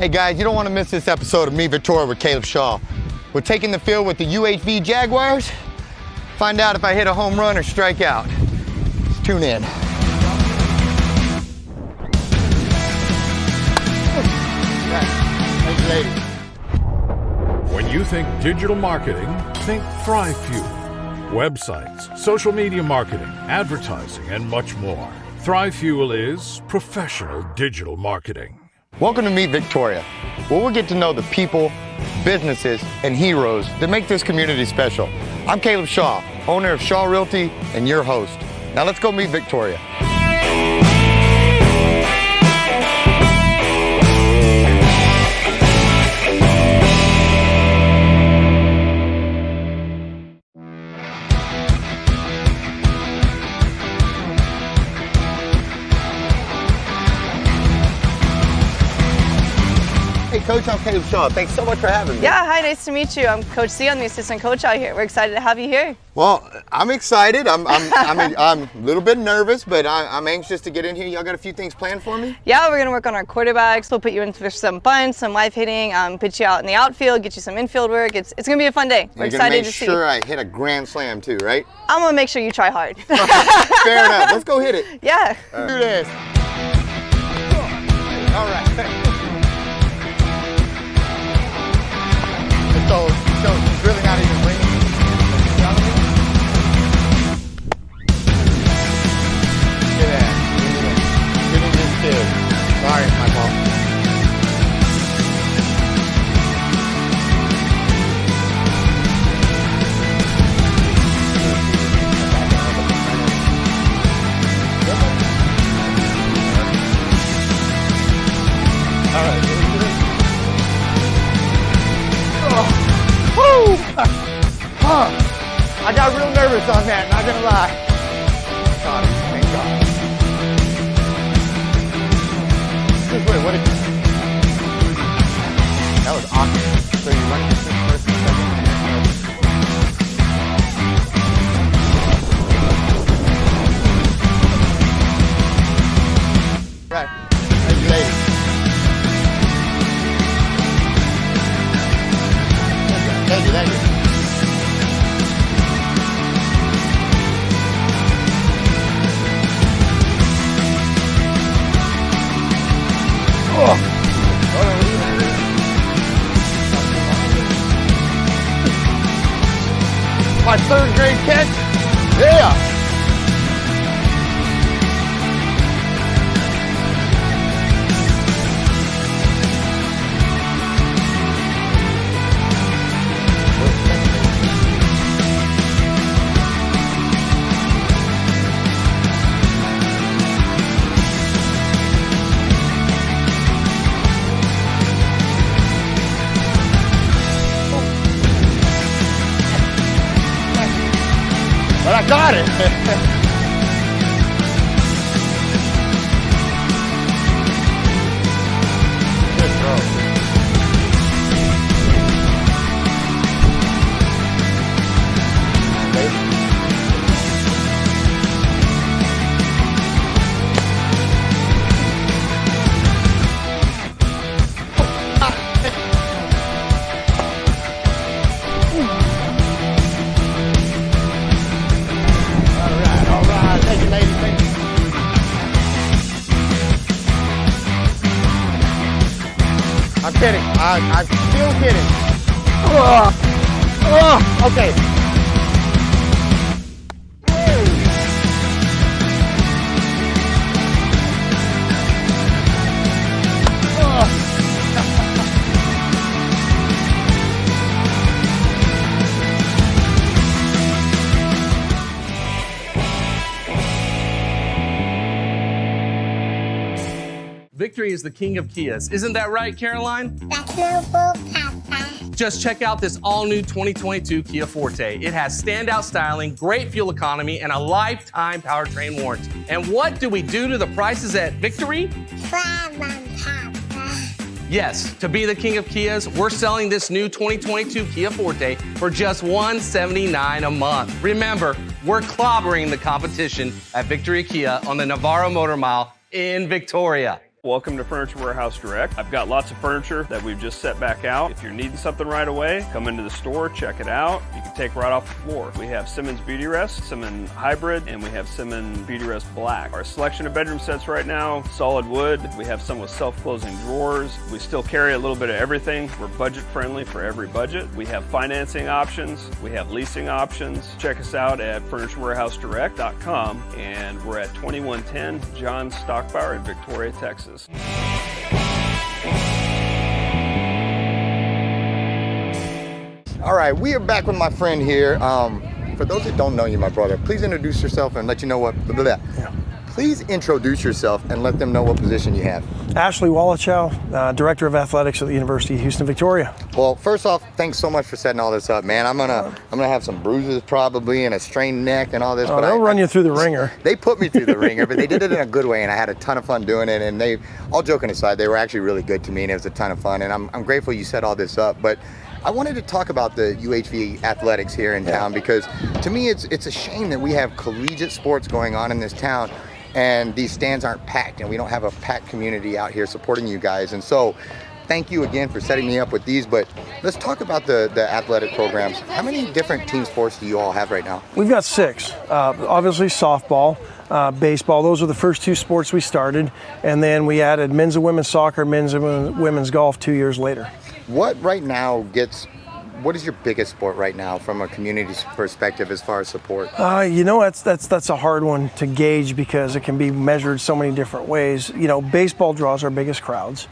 Hey guys, you don't want to miss this episode of Me Victoria with Caleb Shaw. We're taking the field with the UHV Jaguars. Find out if I hit a home run or strike out. Let's tune in. Thanks, ladies. When you think digital marketing, think ThriveFuel. Websites, social media marketing, advertising, and much more. ThriveFuel is professional digital marketing. Welcome to Meet Victoria, where we'll get to know the people, businesses, and heroes that make this community special. I'm Caleb Shaw, owner of Shaw Realty and your host. Now let's go meet Victoria. Hey Coach, I'm Caleb Shaw. Thanks so much for having me. Yeah, hi, nice to meet you. I'm Coach C. I'm the assistant coach out here. We're excited to have you here. Well, I'm excited. I'm a little bit nervous, but I'm anxious to get in here. Y'all got a few things planned for me? Yeah, we're gonna work on our quarterbacks. We'll put you in for some bunts, some live hitting, put you out in the outfield, get you some infield work. It's gonna be a fun day. We're excited to see. You're gonna make sure I hit a grand slam too, right? I'm gonna make sure you try hard. Fair enough. Let's go hit it. Yeah. Do this. All right. So it's really not even ringing. Look at that. Look at this kid. Sorry, my fault. All right. I got real nervous on that, not gonna lie. God, thank God. Wait, what did you... That was awesome. So you went to first and second. Right. Thank you, ladies. Thank you, thank you. My third grade catch? Yeah! But I got it. Good throw. I'm kidding. I'm still kidding. Okay. Victory is the king of Kias. Isn't that right, Caroline? That's no bull, Papa. Just check out this all-new 2022 Kia Forte. It has standout styling, great fuel economy, and a lifetime powertrain warranty. And what do we do to the prices at Victory? Grab 'em, Papa. Yes, to be the king of Kias, we're selling this new 2022 Kia Forte for just $179 a month. Remember, we're clobbering the competition at Victory Kia on the Navarro Motor Mile in Victoria. Welcome to Furniture Warehouse Direct. I've got lots of furniture that we've just set back out. If you're needing something right away, come into the store, check it out. You can take right off the floor. We have Simmons Beauty Rest, Simmons Hybrid, and we have Simmons Beauty Rest Black. Our selection of bedroom sets right now, solid wood. We have some with self-closing drawers. We still carry a little bit of everything. We're budget friendly for every budget. We have financing options. We have leasing options. Check us out at FurnitureWarehouseDirect.com, and we're at 2110 John Stockbauer in Victoria, Texas. All right, we are back with my friend here. For those that don't know you, my brother, please introduce yourself and let you know what. Please introduce yourself and let them know what position you have. Ashley Walyuchow, Director of Athletics at the University of Houston, Victoria. Well, first off, thanks so much for setting all this up, man. I'm gonna have some bruises probably and a strained neck and all this. But they'll run you through the ringer. They put me through the ringer, but they did it in a good way, and I had a ton of fun doing it. And they, all joking aside, they were actually really good to me, and it was a ton of fun. And I'm grateful you set all this up. But I wanted to talk about the UHV Athletics here in town because to me it's a shame that we have collegiate sports going on in this town and these stands aren't packed and we don't have a packed community out here supporting you guys. And so thank you again for setting me up with these, but let's talk about the athletic programs. How many different team sports do you all have right now? We've got 6. Obviously softball, baseball, those are the first 2 sports we started, and then we added men's and women's soccer, men's and women's golf 2 years later. What is your biggest sport right now from a community perspective as far as support? That's a hard one to gauge because it can be measured so many different ways. Baseball draws our biggest crowds,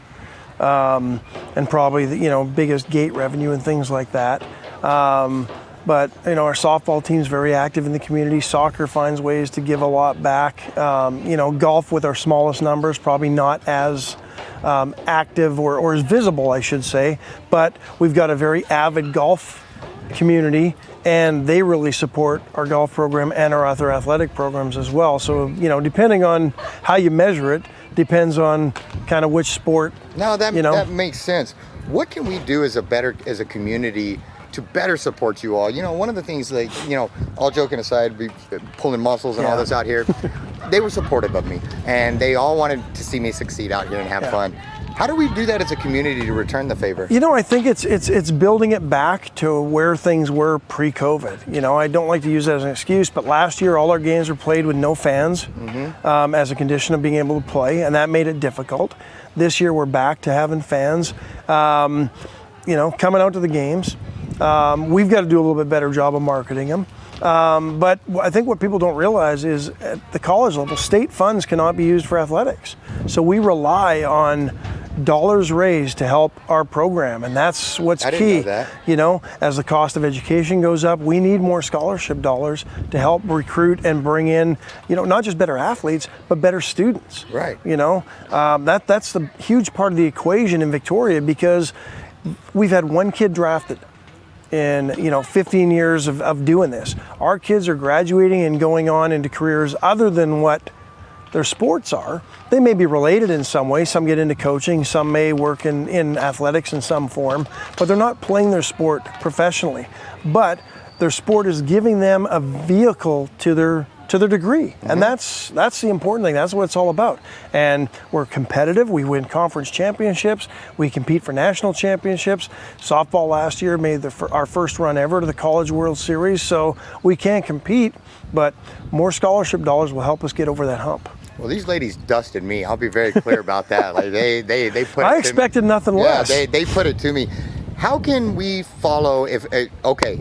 and probably the biggest gate revenue and things like that. But our softball team's very active in the community. Soccer finds ways to give a lot back. Golf with our smallest numbers, probably not as active or as visible, I should say, but we've got a very avid golf community and they really support our golf program and our other athletic programs as well. So, depending on how you measure it, depends on kind of which sport. No, that makes sense. What can we do as a community to better support you all? One of the things, all joking aside, we pulling muscles and all this out here, they were supportive of me and they all wanted to see me succeed out here and have fun. How do we do that as a community to return the favor? I think it's building it back to where things were pre-COVID. I don't like to use that as an excuse, but last year all our games were played with no fans as a condition of being able to play, and that made it difficult. This year we're back to having fans, coming out to the games. We've got to do a little bit better job of marketing them. But I think what people don't realize is at the college level, state funds cannot be used for athletics. So we rely on dollars raised to help our program, and that's what's key. Didn't know that. As the cost of education goes up, we need more scholarship dollars to help recruit and bring in, not just better athletes, but better students. Right. That's the huge part of the equation in Victoria, because we've had one kid drafted in 15 years of doing this. Our kids are graduating and going on into careers other than what their sports are. They may be related in some way. Some get into coaching, some may work in athletics in some form, but they're not playing their sport professionally. But their sport is giving them a vehicle to their degree. And that's the important thing. That's what it's all about. And we're competitive. We win conference championships. We compete for national championships. Softball last year made our first run ever to the College World Series. So we can compete, but more scholarship dollars will help us get over that hump. Well, these ladies dusted me. I'll be very clear about that. Like they put. I expected nothing less. Yeah, they put it to me. How can we follow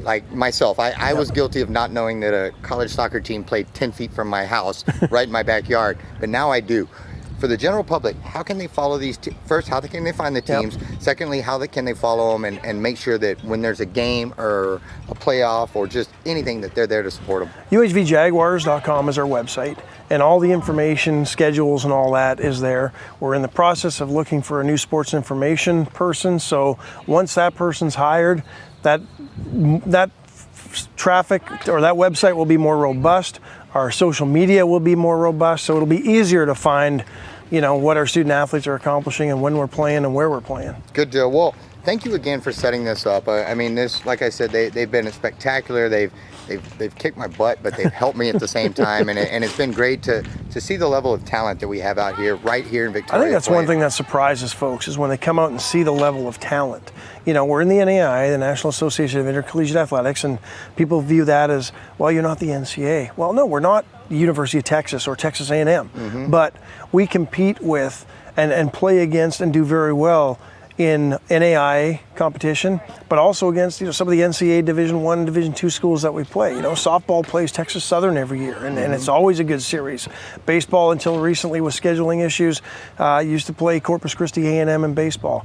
like myself, I was guilty of not knowing that a college soccer team played 10 feet from my house, right in my backyard, but now I do. For the general public, how can they follow these? First, how can they find the teams? Yep. Secondly, how can they follow them and make sure that when there's a game or a playoff or just anything that they're there to support them? UHVJaguars.com is our website, and all the information, schedules, and all that is there. We're in the process of looking for a new sports information person, so once that person's hired, that traffic or that website will be more robust. Our social media will be more robust, so it'll be easier to find what our student athletes are accomplishing and when we're playing and where we're playing. Good deal. Well, thank you again for setting this up. I mean, this, like I said, they've been spectacular. They've kicked my butt, but they've helped me at the same time, and it's been great to see the level of talent that we have out here, right here in Victoria. I think that's one thing that surprises folks is when they come out and see the level of talent. We're in the NAIA, the National Association of Intercollegiate Athletics, and people view that as, well, you're not the NCAA. Well, no, we're not the University of Texas or Texas A&M, but we compete with and play against and do very well in NAIA competition, but also against some of the NCAA Division I, Division II schools that we play. Softball plays Texas Southern every year, and it's always a good series. Baseball, until recently with scheduling issues, used to play Corpus Christi A&M in baseball.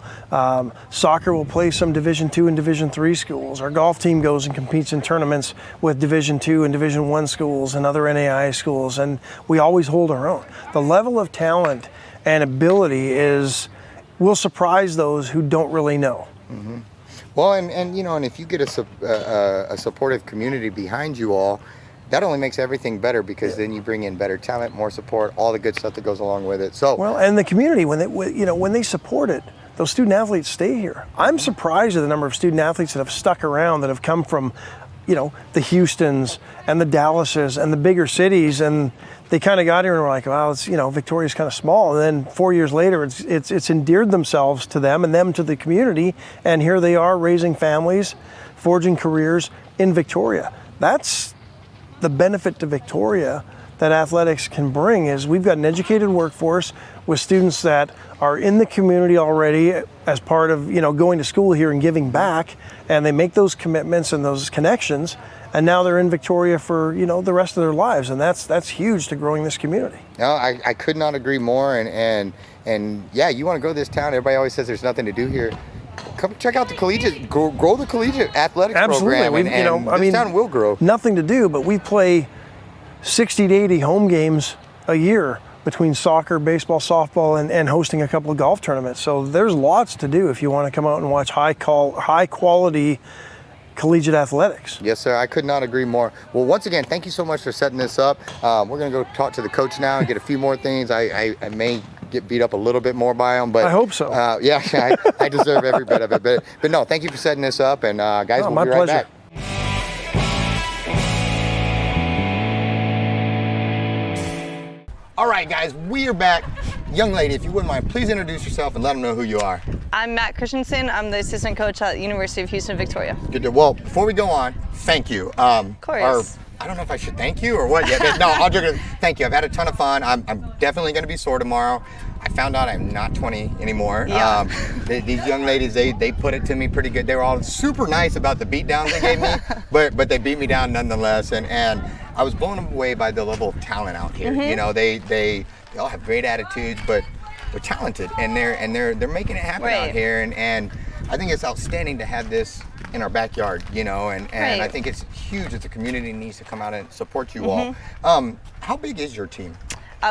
Soccer will play some Division II and Division III schools. Our golf team goes and competes in tournaments with Division II and Division I schools and other NAIA schools, and we always hold our own. The level of talent and ability will surprise those who don't really know. Well, and if you get a supportive community behind you all, that only makes everything better, because then you bring in better talent, more support, all the good stuff that goes along with it. So well, and the community, when they support it, those student athletes stay here. I'm surprised at the number of student athletes that have stuck around, that have come from the Houstons and the Dallases and the bigger cities, and they kind of got here and were like, well, it's, Victoria's kind of small. And then 4 years later, it's endeared themselves to them and them to the community, and here they are raising families, forging careers in Victoria. That's the benefit to Victoria that athletics can bring, is we've got an educated workforce with students that are in the community already as part of going to school here and giving back, and they make those commitments and those connections, and now they're in Victoria for the rest of their lives, and that's huge to growing this community. No, I could not agree more, and yeah, you want to go to this town. Everybody always says there's nothing to do here. Come check out the collegiate, grow the collegiate athletics program, and this town will grow. Nothing to do, but we play 60 to 80 home games a year between soccer, baseball, softball, and hosting a couple of golf tournaments. So there's lots to do if you want to come out and watch high quality collegiate athletics. Yes, sir. I could not agree more. Well, once again, thank you so much for setting this up. We're going to go talk to the coach now and get a few more things. I may get beat up a little bit more by him, but I hope so. Yeah, I deserve every bit of it. But no, thank you for setting this up, and guys, we'll be right back. All right, guys, we are back. Young lady, if you wouldn't mind, please introduce yourself and let them know who you are. I'm Mac Christensen. I'm the assistant coach at the University of Houston, Victoria. Good. Well, before we go on, thank you. Of course. I don't know if I should thank you or what yet. No, I'll just thank you. I've had a ton of fun. I'm definitely going to be sore tomorrow. I found out I'm not 20 anymore. Yeah. These young ladies, they put it to me pretty good. They were all super nice about the beat downs they gave me, but they beat me down nonetheless. And I was blown away by the level of talent out here. They all have great attitudes, but they're talented, and they're making it happen out here. And I think it's outstanding to have this in our backyard, and I think it's huge that the community needs to come out and support you all. How big is your team?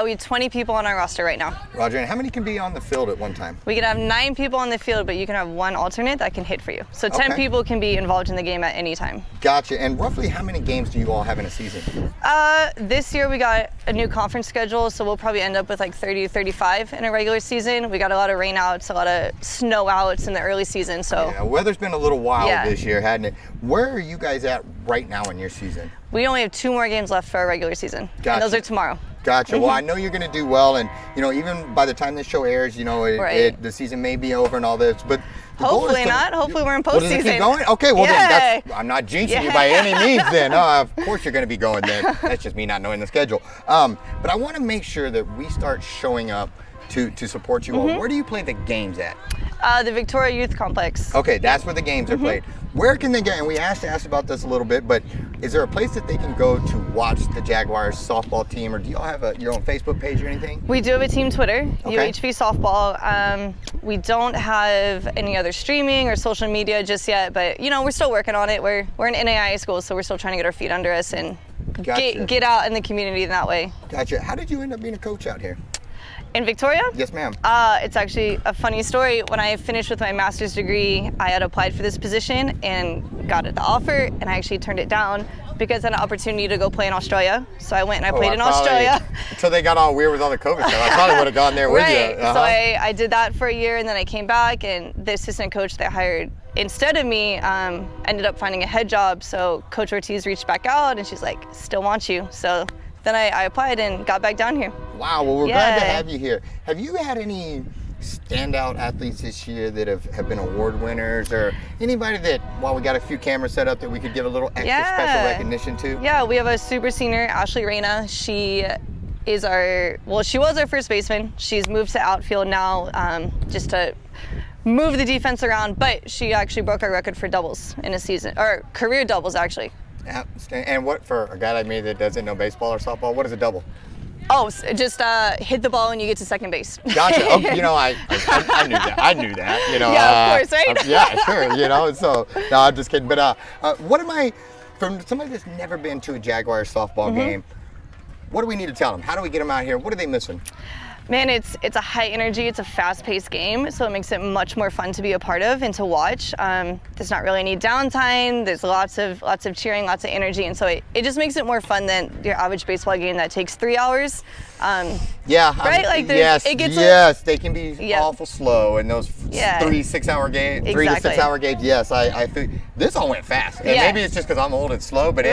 We have 20 people on our roster right now. Roger, and how many can be on the field at one time? We can have 9 people on the field, but you can have 1 alternate that can hit for you. So 10 people can be involved in the game at any time. Gotcha. And roughly how many games do you all have in a season? This year we got a new conference schedule, so we'll probably end up with like 30 to 35 in a regular season. We got a lot of rain outs, a lot of snow outs in the early season. So yeah, weather's been a little wild this year, hadn't it? Where are you guys at right now in your season? We only have 2 more games left for our regular season. Gotcha. And those are tomorrow. Gotcha. Well, I know you're going to do well, and even by the time this show airs, the season may be over and all this, but hopefully not. Hopefully we're in postseason. Does it keep going? Okay. Well, then I'm not jinxing you by any means. Then, of course you're going to be going there. That's just me not knowing the schedule. But I want to make sure that we start showing up to support you all. Where do you play the games at? The Victoria Youth Complex. Okay, that's where the games are played. Where can they get, and we asked about this a little bit, but is there a place that they can go to watch the Jaguars softball team, or do y'all have your own Facebook page or anything? We do have a team Twitter, UHV Softball. We don't have any other streaming or social media just yet, but we're still working on it. We're an NAIA school, so we're still trying to get our feet under us and get out in the community in that way. Gotcha. How did you end up being a coach out here? In Victoria? Yes, ma'am. It's actually a funny story. When I finished with my master's degree, I had applied for this position and got the offer, and I actually turned it down because I had an opportunity to go play in Australia. So I went and I played in Australia. Until they got all weird with all the COVID stuff. I probably would have gone there with Right. you. So I did that for a year, and then I came back, and the assistant coach they hired instead of me ended up finding a head job. So Coach Ortiz reached back out, and she's like, still want you. So then I applied and got back down here. Wow, well, we're glad to have you here. Have you had any standout athletes this year that have been award winners, or anybody that, while we got a few cameras set up, that we could give a little extra special recognition to? Yeah, we have a super senior, Ashley Reyna. She is she was our first baseman. She's moved to outfield now just to move the defense around, but she actually broke our record for doubles in a season, or career doubles actually. Yeah, and what, for a guy like me that doesn't know baseball or softball, what is a double? Oh, just hit the ball and you get to second base. Gotcha. Oh, you know, I knew that. I knew that. You know. Yeah, of course, right? Yeah, sure. You know, so no, I'm just kidding. But from somebody that's never been to a Jaguar softball game, what do we need to tell them? How do we get them out here? What are they missing? Man, it's a high energy, it's a fast-paced game, so it makes it much more fun to be a part of and to watch. There's not really any downtime. There's lots of cheering, lots of energy, and so it just makes it more fun than your average baseball game that takes 3 hours. Yeah. Right? Like yes, they can be awful slow, and those 3 6-hour games, 3 to 6 hour games. Yes, I think this all went fast, and maybe it's just because I'm old and slow, but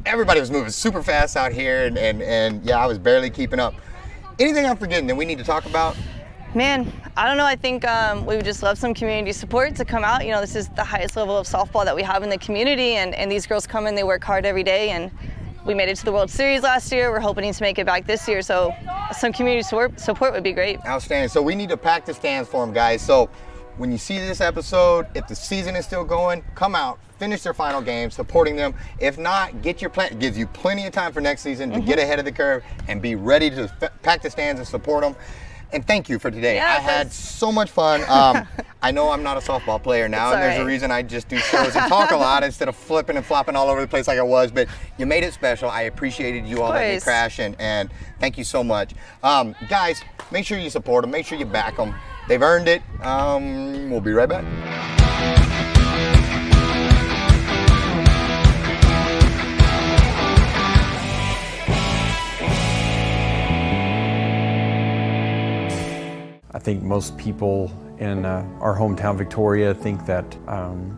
everybody was moving super fast out here, and yeah, I was barely keeping up. Anything I'm forgetting that we need to talk about? Man, I don't know. I think we would just love some community support to come out. You know, this is the highest level of softball that we have in the community, and these girls come in, they work hard every day, and we made it to the World Series last year. We're hoping to make it back this year, so some community support would be great. Outstanding. So we need to pack the stands for them, guys. So when you see this episode, if the season is still going, come out, finish their final game, supporting them. If not, get your plan. It gives you plenty of time for next season to get ahead of the curve and be ready to pack the stands and support them. And thank you for today. I had so much fun. I know I'm not a softball player now, and there's a reason I just do shows and talk a lot instead of flipping and flopping all over the place like I was, but you made it special. I appreciated you all letting me crash, and thank you so much. Guys, make sure you support them. Make sure you back them. They've earned it. We'll be right back. I think most people in our hometown Victoria think that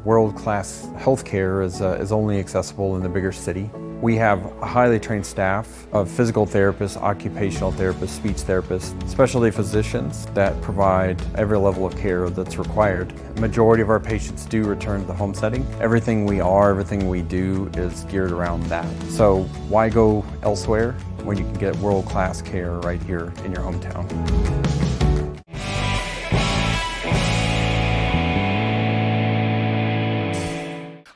world-class healthcare is only accessible in the bigger city. We have a highly trained staff of physical therapists, occupational therapists, speech therapists, specialty physicians that provide every level of care that's required. The majority of our patients do return to the home setting. Everything we do is geared around that. So why go elsewhere when you can get world-class care right here in your hometown?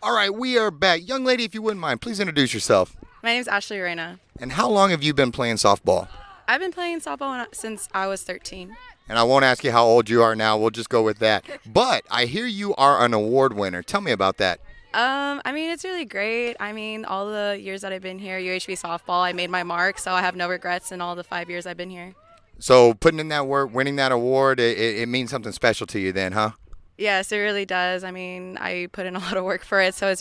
All right, we are back. Young lady, if you wouldn't mind, please introduce yourself. My name is Ashley Reyna. And how long have you been playing softball? I've been playing softball since I was 13. And I won't ask you how old you are now. We'll just go with that. But I hear you are an award winner. Tell me about that. I mean, it's really great. I mean, all the years that I've been here, UHV softball, I made my mark, so I have no regrets in all the 5 years I've been here. So putting in that work, winning that award, it means something special to you then, huh? Yes, it really does. I mean, I put in a lot of work for it, so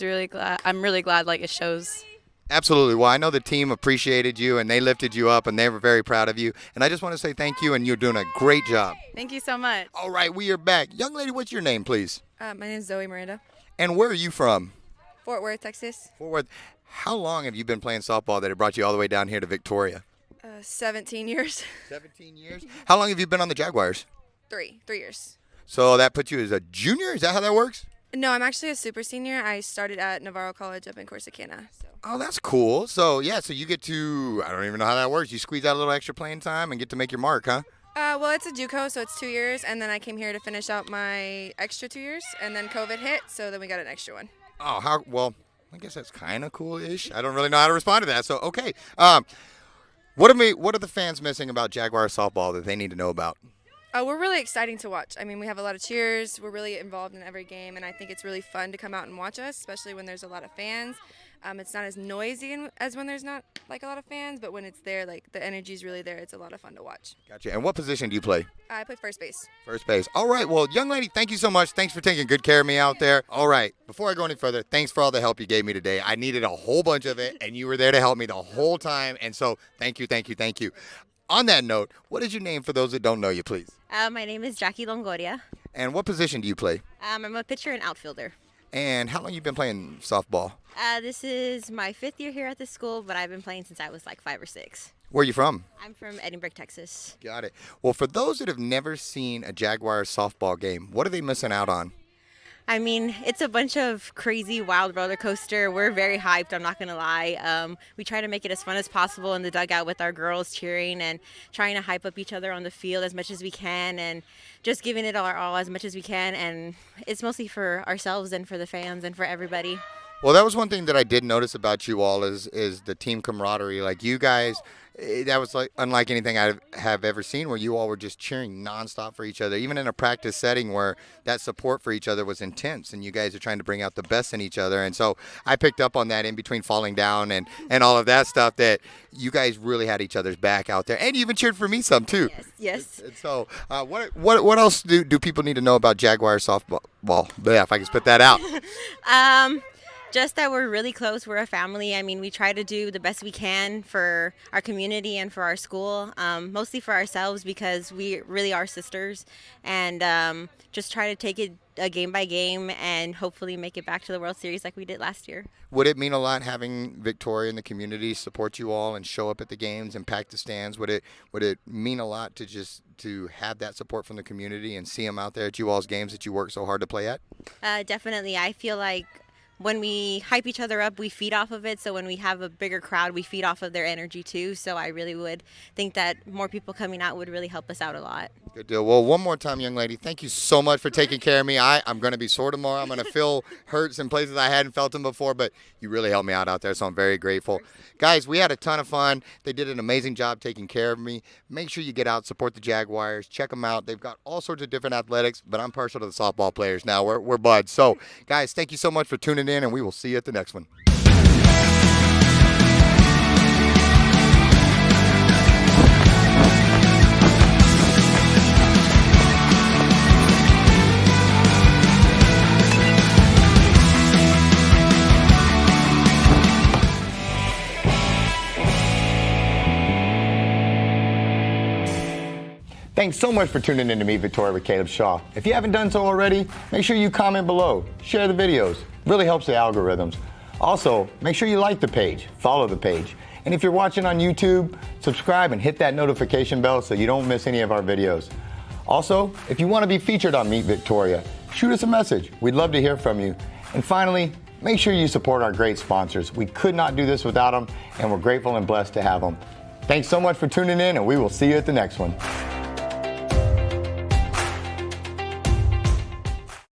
I'm really glad like it shows. Absolutely. Well, I know the team appreciated you and they lifted you up and they were very proud of you. And I just want to say thank you, and you're doing a great job. Thank you so much. All right, we are back. Young lady, what's your name, please? My name is Zoe Miranda. And where are you from? Fort Worth, Texas. Fort Worth. How long have you been playing softball that it brought you all the way down here to Victoria? 17 years. 17 years? How long have you been on the Jaguars? 3 years. So that puts you as a junior? Is that how that works? No, I'm actually a super senior. I started at Navarro College up in Corsicana. So. Oh, that's cool. So, yeah, so you get to, I don't even know how that works. You squeeze out a little extra playing time and get to make your mark, huh? Well, it's a JUCO, so it's 2 years, and then I came here to finish out my extra 2 years, and then COVID hit, so then we got an extra one. Oh, well, I guess that's kind of cool-ish. I don't really know how to respond to that, so okay. What are the fans missing about Jaguar softball that they need to know about? We're really exciting to watch. I mean, we have a lot of cheers. We're really involved in every game, and I think it's really fun to come out and watch us, especially when there's a lot of fans. It's not as noisy as when there's not like a lot of fans, but when it's there, like the energy is really there. It's a lot of fun to watch. Gotcha. And what position do you play? I play first base. First base. All right. Well, young lady, thank you so much. Thanks for taking good care of me out there. All right. Before I go any further, thanks for all the help you gave me today. I needed a whole bunch of it, and you were there to help me the whole time. And so thank you, thank you, thank you. On that note, what is your name for those that don't know you, please? My name is Jackie Longoria. And what position do you play? I'm a pitcher and outfielder. And how long you been playing softball? This is my 5th year here at the school, but I've been playing since I was like 5 or 6. Where are you from? I'm from Edinburgh, Texas. Got it. Well, for those that have never seen a Jaguar softball game, what are they missing out on? I mean, it's a bunch of crazy, wild roller coaster. We're very hyped, I'm not going to lie. We try to make it as fun as possible in the dugout with our girls cheering and trying to hype up each other on the field as much as we can and just giving it our all as much as we can. And it's mostly for ourselves and for the fans and for everybody. Well, that was one thing that I did notice about you all is the team camaraderie. Like you guys, that was like unlike anything I have ever seen, where you all were just cheering nonstop for each other, even in a practice setting where that support for each other was intense, and you guys are trying to bring out the best in each other. And so I picked up on that in between falling down and all of that stuff, that you guys really had each other's back out there, and you even cheered for me some too. Yes. And so what else do people need to know about Jaguar softball? Yeah, if I can spit that out. Just that we're really close. We're a family. I mean, we try to do the best we can for our community and for our school, mostly for ourselves because we really are sisters, and just try to take it game by game and hopefully make it back to the World Series like we did last year. Would it mean a lot having Victoria and the community support you all and show up at the games and pack the stands? Would it mean a lot to have that support from the community and see them out there at you all's games that you work so hard to play at? Definitely. I feel like when we hype each other up, we feed off of it. So when we have a bigger crowd, we feed off of their energy too. So I really would think that more people coming out would really help us out a lot. Good deal. Well, one more time, young lady, thank you so much for taking care of me. I'm going to be sore tomorrow. I'm going to feel hurts in places I hadn't felt them before, but you really helped me out there, so I'm very grateful. Guys, we had a ton of fun. They did an amazing job taking care of me. Make sure you get out, support the Jaguars, check them out. They've got all sorts of different athletics, but I'm partial to the softball players now. We're buds. So, guys, thank you so much for tuning in, and we will see you at the next one. Thanks so much for tuning in to Meet Victoria with Caleb Shaw. If you haven't done so already, make sure you comment below, share the videos. Really helps the algorithms. Also, make sure you like the page, follow the page. And if you're watching on YouTube, subscribe and hit that notification bell so you don't miss any of our videos. Also, if you want to be featured on Meet Victoria, shoot us a message. We'd love to hear from you. And finally, make sure you support our great sponsors. We could not do this without them, and we're grateful and blessed to have them. Thanks so much for tuning in, and we will see you at the next one.